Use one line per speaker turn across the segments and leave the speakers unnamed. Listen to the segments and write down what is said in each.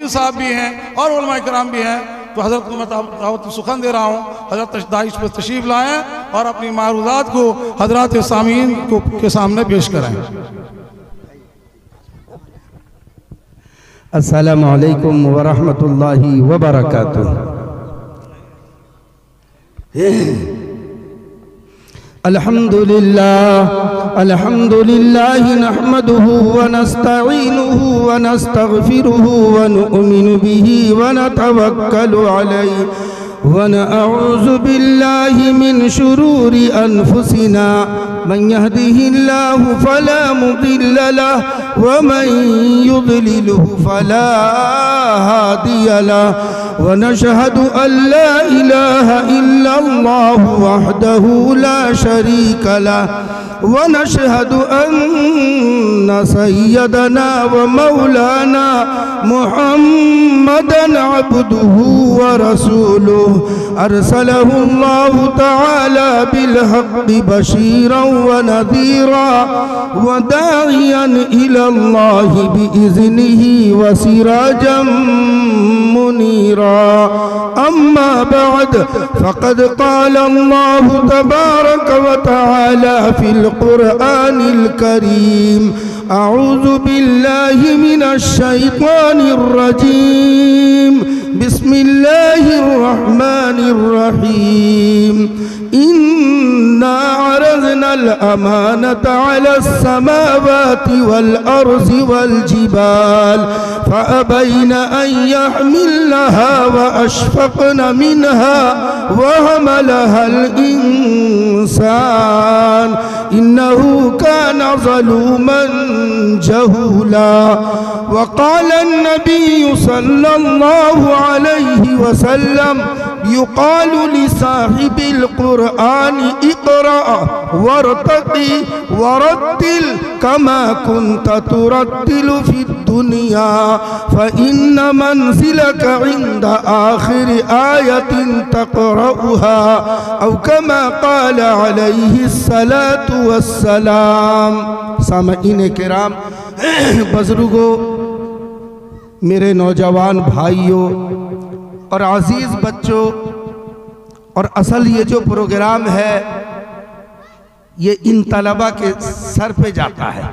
साहब भी हैं और उलमा कराम भी हैं। तो हज़रत को मैं दावत सुखन दे रहा हूँ, हज़रत दाइश पर तशरीफ़ लाएँ और अपनी मारूदात को हज़रात सामीन को के सामने पेश कराएँ।
अस्सलामु अलैकुम व रहमतुल्लाहि व बरकातुहू। अल्हम्दुलिल्लाह नहमदुहु व नस्तईनुहु व नस्तगफिरुहु व नु'मिनु बिही व नतवक्कलु अलैहि व नअऊज़ु बिल्लाहि मिन शुरूरि अनफुसिना मन यहदिहिल्लाहु फला मुदिल्ल लहु व मन युद्लिलहु फला हादिय लहु व नशहदु अल्ला इलाहा इल्लल्लाहु वहदहु ला शरीक लहु व नशहदु अन्न सय्यदना व मौलाना मुहम्मदन अब्दुहु व रसूलुहु अरसलहुल्लाहु तआला बिल हक़्क़ि बशीरन व नज़ीरा व दाइयन इलल्लाहि बिइज़्निहि व सिराजम मुनीरा। अम्मा बअद फ़क़द क़ाल अल्लाहु तबारक व तआला फ़िल क़ुरआनिल करीम अऊज़ु बिल्लाहि मिनश शैतानिर रजीम बिस्मिल्लाहिर रहमानिर रहीम। इन्ना अरज़नल अमानत अलस समावाति वल अर्ज़ि वल जिबाल फ़अबैन अन यहमिलनहा व अशफ़क़न मिनहा व हमलहल इंसान इन्नहु कान ज़लूमन जहूला। व क़ाल अन्नबी सल्लल्लाहु अलैहि वसल्लम युक़ालु लिसाहिबिल क़ुरआन इक़रा वरतक़ी वरत्तिल कमा कुन्त तुरत्तिलु फ़िद दुनिया फ़इन्न मंज़िलक इंद आखिर आयतिन तक़रउहा औ कमा क़ाल अलैहिस्सलातु वस्सलाम। सामईन किराम, बुज़ुर्गों, मेरे नौजवान भाइयों और अजीज बच्चों, और असल ये जो प्रोग्राम है ये इन तलबा के सर पे जाता है।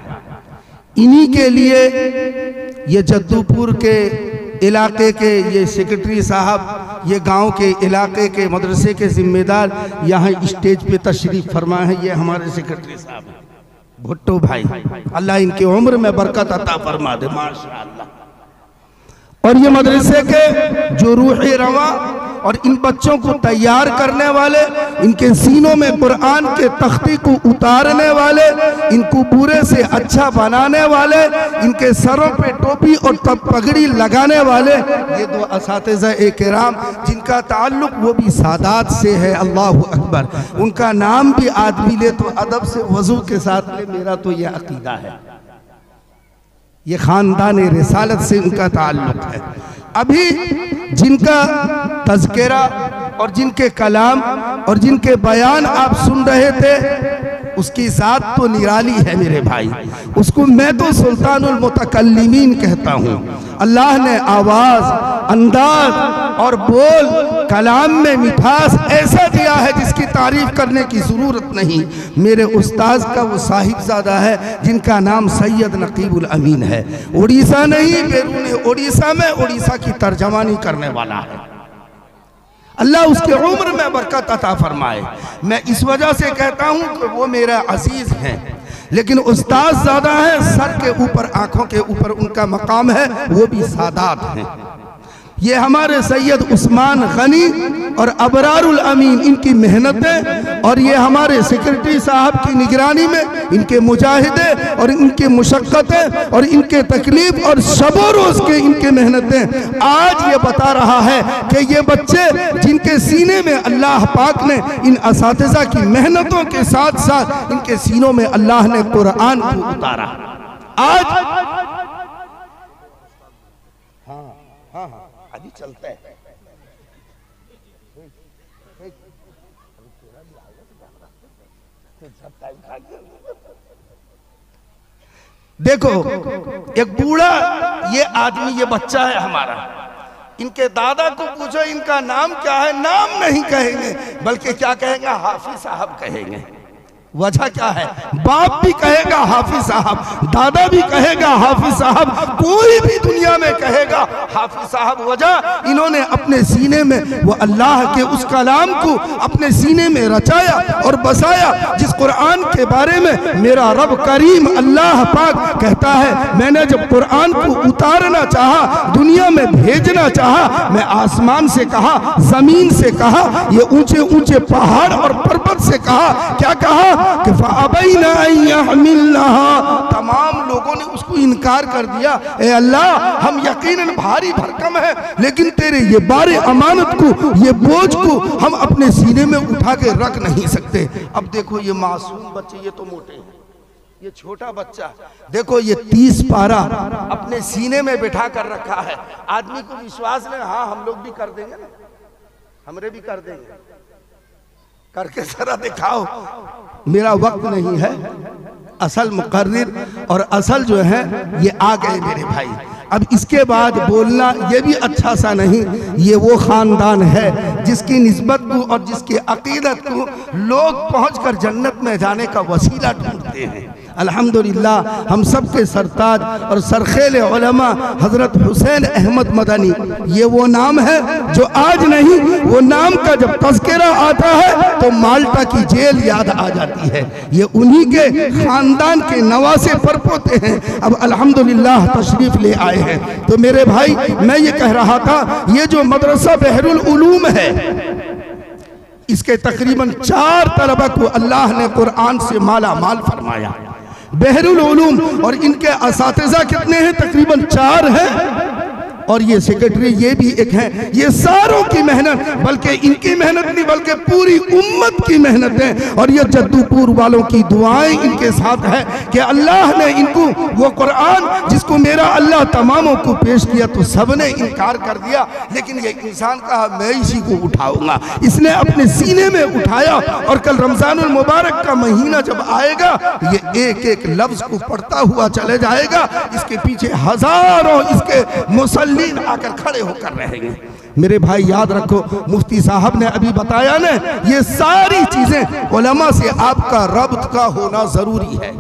इन्हीं के लिए ये जद्दूपुर के इलाके के ये सेक्रेटरी साहब, ये गांव के इलाके के मदरसे के जिम्मेदार यहाँ स्टेज पे तशरीफ फरमा है। ये हमारे सेक्रेटरी साहब हैं भुट्टो भाई, अल्लाह इनकी उम्र में बरकत अता फरमा दे माशाअल्लाह। और ये मदरसे के जो रूहे रवा और इन बच्चों को तैयार करने वाले, इनके सीनों में कुरान के तख्ती को उतारने वाले, इनको बुरे से अच्छा बनाने वाले, इनके सरों पे टोपी और तब पगड़ी लगाने वाले, ये दो असातिज़ा किराम जिनका ताल्लुक वो भी सादात से है। अल्लाहु अकबर। उनका नाम भी आदमी ले तो अदब से वज़ू के साथ ले, मेरा तो यह अकीदा है। ये खानदान रिसालत से उनका ताल्लुक है। अभी जिनका तज़किरा और जिनके कलाम और जिनके बयान आप सुन रहे थे, उसकी ज़ात तो निराली है मेरे भाई। उसको मैं तो सुल्तानुल मुतकल्लिमीन कहता हूँ। अल्लाह ने आवाज़, अंदाज और बोल, कलाम में मिठास ऐसा दिया है जिसकी तारीफ करने की ज़रूरत नहीं। मेरे उस्ताद का वो साहिबजादा है जिनका नाम सैयद नकीबुल अमीन है। उड़ीसा नहीं, बैरून उड़ीसा में उड़ीसा की तर्जमानी करने वाला है। अल्लाह उसके उम्र में बरकत अता फरमाए। मैं इस वजह से कहता हूँ कि वो मेरा अजीज़ हैं, लेकिन उस्ताद ज़्यादा है, सर के ऊपर, आँखों के ऊपर उनका मकाम है, वो भी सादात हैं। ये हमारे सैयद उस्मान गनी और अबरारुल अमीन, इनकी मेहनतें और ये हमारे सेक्रेटरी साहब की निगरानी में इनके मुजाहिदे और इनकी मुशक्क़तें और इनके तकलीफ और शबो रोज़ के इनके मेहनतें आज ये बता रहा है कि ये बच्चे जिनके सीने में अल्लाह पाक ने इन असातिज़ा की मेहनतों के साथ साथ इनके सीनों में अल्लाह ने कुरान को उतारा। आज हाँ अभी चलता है। देखो एक बूढ़ा, ये आदमी, ये बच्चा है हमारा, इनके दादा को पूछो इनका नाम क्या है, नाम नहीं कहेंगे बल्कि क्या कहेंगे, हाफिज साहब कहेंगे। वजह क्या है? बाप भी कहेगा हाफिज साहब, दादा भी कहेगा हाफिज साहब, कोई भी दुनिया में कहेगा हाफिज साहब। वजह, इन्होंने अपने सीने में वो अल्लाह के उस कलाम को अपने सीने में रचाया और बसाया, जिस कुरान के बारे में मेरा रब करीम अल्लाह पाक कहता है, मैंने जब कुरान को उतारना चाहा, दुनिया में भेजना चाहा, मैं आसमान से कहा, जमीन से कहा, ये ऊंचे ऊंचे पहाड़ और पर्वत से कहा, क्या कहा कि तमाम लोगों ने उसको इनकार कर दिया। ए अल्लाह, हम यकीनन भारी भरकम है, लेकिन तेरे ये बारे अमानत को, ये बोझ को हम अपने सीने में उठा के रख नहीं सकते। अब देखो ये मासूम बच्चे, ये तो मोटे हैं, ये छोटा बच्चा, देखो ये 30 पारा अपने सीने में बिठा कर रखा है। आदमी को विश्वास नहीं, हाँ हम लोग भी कर देंगे ना, हमरे भी कर देंगे, करके जरा दिखाओ। मेरा वक्त नहीं है, असल मुकर्रिर और असल जो है ये आ गए मेरे भाई। अब इसके बाद बोलना ये भी अच्छा सा नहीं। ये वो ख़ानदान है जिसकी निस्बत को और जिसकी अकीदत को लोग पहुंचकर जन्नत में जाने का वसीला ढूंढते हैं। अल्हम्दुलिल्लाह, हम सब के सरताज और सरखेल उलमा हज़रत हुसैन अहमद मदनी, ये वो नाम है जो आज नहीं, वो नाम का जब तज़किरा आता है तो माल्टा की जेल याद आ जाती है। ये उन्हीं के ख़ानदान के नवासे परपोते हैं, अब अल्हम्दुलिल्लाह तशरीफ़ ले आए हैं। तो मेरे भाई, मैं ये कह रहा था, ये जो मदरसा बहरुल उलूम है, इसके तकरीबन 4 तलबा को अल्लाह ने कुरान से माला माल फरमाया। बहरुल उलूम, और इनके असातिज़ा कितने हैं? तकरीबन 4 हैं, और ये सेक्रेटरी ये भी एक है। ये सारों की मेहनत, बल्कि इनकी मेहनत नहीं बल्कि पूरी उम्मत की मेहनत है, और ये जद्दूपुर वालों की दुआएं इनके साथ है कि अल्लाह ने इनको वो कुरान जिसको मेरा अल्लाह तमामों को पेश किया तो सबने इनकार कर दिया, लेकिन ये इंसान कहा मैं इसी को उठाऊंगा। इसने अपने सीने में उठाया, और कल रमजानुल मुबारक का महीना जब आएगा, ये एक एक लफ्ज को पढ़ता हुआ चले जाएगा। इसके पीछे हजारों इसके मुसल्लीन आकर खड़े होकर रहेंगे। मेरे भाई याद रखो, मुफ्ती साहब ने अभी बताया ना, ये सारी चीजें उलमा से आपका रब्त का होना जरूरी है।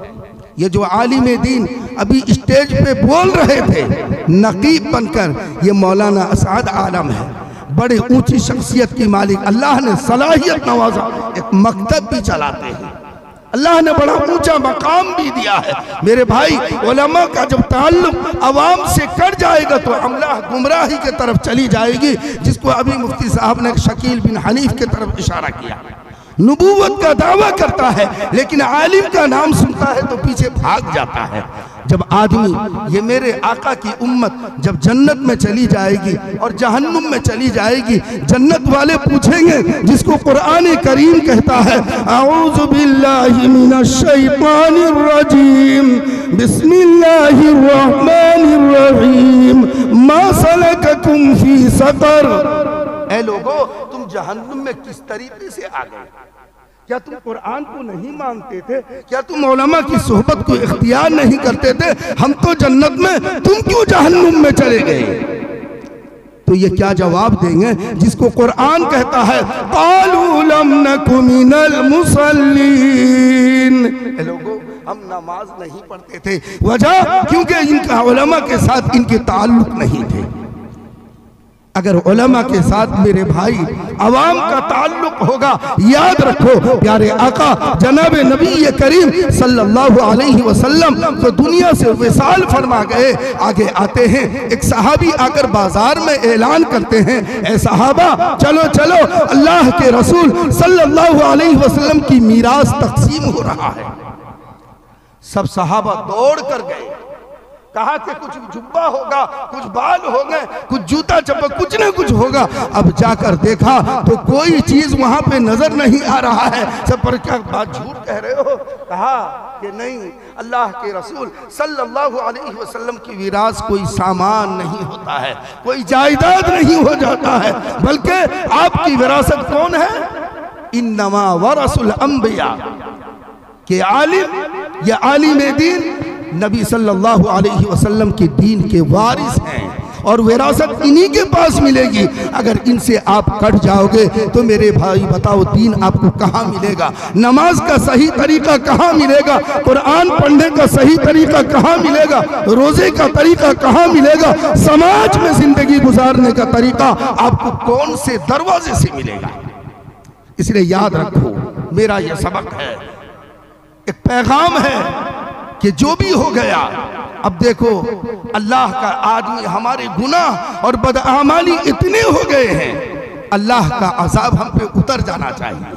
ये जो आलिम दीन अभी स्टेज पे बोल रहे थे नकीब बनकर, ये मौलाना असद आलम है, बड़े ऊंची शख्सियत की मालिक, अल्लाह ने सलाहियत नवाजा, एक मकतब भी चलाते हैं, अल्लाह ने बड़ा ऊंचा मकाम भी दिया है। मेरे भाई, उलमा का जब ताल्लुक अवाम से कट जाएगा तो अमला गुमराही की तरफ चली जाएगी, जिसको अभी मुफ्ती साहब ने शकील बिन हनीफ की तरफ इशारा किया। नबूवत का दावा करता है, लेकिन आलिम का नाम सुनता है तो पीछे भाग जाता है। जब आदमी, ये मेरे आका की उम्मत जब जन्नत में चली जाएगी और जहन्नुम में चली जाएगी, जन्नत वाले पूछेंगे, जिसको कुरान करीम कहता है, अऊज़ु बिल्लाहि मिनश शैतानिर रजीम, बिस्मिल्लाहिर रहमानिर रहीम, मा सलककुम फी सक़र। ऐ लोगो, तुम जहन्नुम में किस तरीके से आ गए? क्या तुम कुरान को नहीं मानते थे? क्या तुम उलमा की सोहबत को इख्तियार नहीं करते थे? हम तो जन्नत में, तुम क्यों जहन्नुम में चले गए? तो ये क्या जवाब देंगे जिसको कुरान कहता है, क़ालू लम नकु मिनल मुसल्लीन। लोगों, हम नमाज नहीं पढ़ते थे। वजह, क्योंकि इनका उलमा के साथ इनके ताल्लुक नहीं थे। अगर उलमा के साथ मेरे भाई अवाम का ताल्लुक होगा, याद रखो प्यारे आका जनाब नबी करीम सल्लल्लाहु अलैहि वसल्लम तो दुनिया से विसाल फरमा गए। आगे आते हैं, एक सहाबी आकर बाजार में ऐलान करते हैं, ऐ सहाबा चलो चलो, अल्लाह के रसूल सल्लल्लाहु अलैहि वसल्लम की मीरास तकसीम हो रहा है। सब सहाबा दौड़ कर गए, कहा कि कुछ जुब्बा होगा, कुछ बाल होंगे, कुछ जूता चप्पल, कुछ न कुछ होगा। अब जाकर देखा तो कोई चीज वहां पे नजर नहीं आ रहा है। सब पर क्या बात झूठ कह रहे हो? कहा कि नहीं, अल्लाह के रसूल सल्लल्लाहु अलैहि वसल्लम की विरासत कोई सामान नहीं होता है, कोई जायदाद नहीं हो जाता है, बल्कि आपकी विरासत कौन है? इन्नमा वरसुल अंबिया, के आलिम या आलिम दीन नबी सल्लल्लाहु अलैहि वसल्लम के दीन के वारिस हैं और विरासत इन्हीं के पास मिलेगी। अगर इनसे आप कट जाओगे तो मेरे भाई बताओ दीन आपको कहाँ मिलेगा? नमाज का सही तरीका कहाँ मिलेगा? कुरान पढ़ने का सही तरीका कहाँ मिलेगा? रोजे का तरीका कहाँ मिलेगा? समाज में जिंदगी गुजारने का तरीका आपको कौन से दरवाजे से मिलेगा? इसलिए याद रखो, मेरा यह सबक है, एक पैगाम है कि जो भी हो गया, अब देखो अल्लाह का आदमी, हमारे गुनाह और बदआमाली इतने हो गए हैं, अल्लाह का अजाब हम पे उतर जाना चाहिए।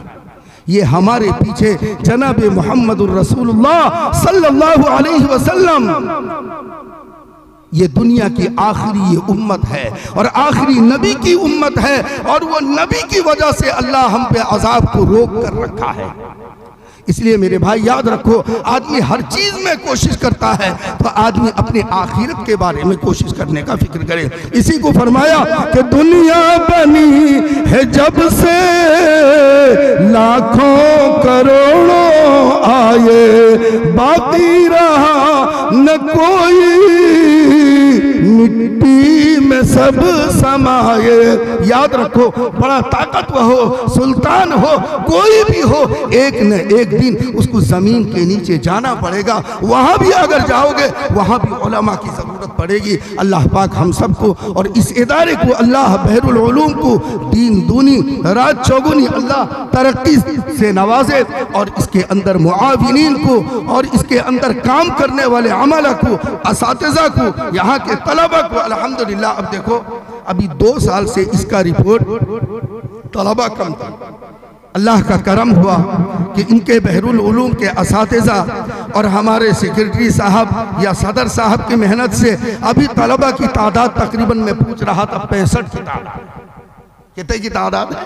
ये हमारे पीछे जनाब मोहम्मदुर रसूलुल्लाह सल्लल्लाहु अलैहि वसल्लम, ये दुनिया की आखिरी ये उम्मत है और आखिरी नबी की उम्मत है, और वो नबी की वजह से अल्लाह हम पे अजाब को रोक कर रखा है। इसलिए मेरे भाई याद रखो, आदमी हर चीज में कोशिश करता है तो आदमी अपने आखिरत के बारे में कोशिश करने का फिक्र करे। इसी को फरमाया कि दुनिया बनी है जब से लाखों करोड़ों आए, बाकी रहा न कोई, मिट्टी में सब समाये। याद रखो, बड़ा ताकतवर हो, सुल्तान हो, कोई भी हो, एक न एक दिन उसको जमीन के नीचे जाना पड़ेगा। वहां भी अगर जाओगे वहां भी उलमा की जरूरत पड़ेगी। अल्लाह पाक हम सबको और इस इदारे को, अल्लाह बहरुल उलूम को दीन दूनी रात चौगुनी अल्लाह तरक्की से नवाजे, और इसके अंदर मुआविनीन को और इसके अंदर काम करने वाले अमला को, असातिज़ा को, यहाँ के तलबा को अल्हम्दुलिल्लाह। अब देखो, अभी 2 साल से इसका रिपोर्ट तलबा कम था। अल्लाह का करम हुआ कि इनके बहरुल उलूम के असातिज़ा और हमारे सेक्रेटरी साहब या सदर साहब की मेहनत से अभी तलबा की तादाद तकरीबन मैं पूछ रहा था 65 की तादाद। कितने की तादाद है?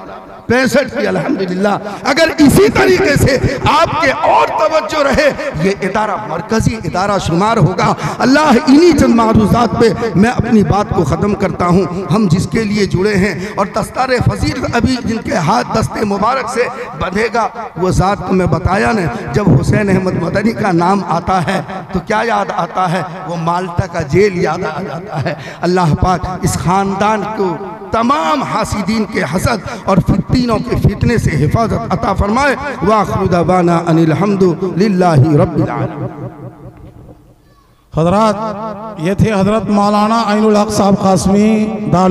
65 की। अल्हम्दुलिल्लाह। अगर इसी तरीके से आपके और तवज्जो रहे, ये इदारा मरकजी इदारा शुमार होगा। अल्लाह इन्हीं चंद मारूज़ात पे मैं अपनी बात को ख़त्म करता हूँ। हम जिसके लिए जुड़े हैं और दस्तार फजील अभी जिनके हाथ दस्ते मुबारक से बंधेगा, वो ज़ात को मैं बताया न, जब हुसैन अहमद मदनी का नाम आता है तो क्या याद आता है? वो माल्टा का जेल याद आ जाता है। अल्लाह पाक इस ख़ानदान को तमाम हासिदीन के हसद और फित्तीनों के फितने से हिफाजत अता फरमाए। वाखिरु दवाना अनिल हम्दुलिल्लाहि रब्बिल आलमीन।
हजरात, ये थे हजरत मौलाना ऐनुल हक साहब कासमी दाल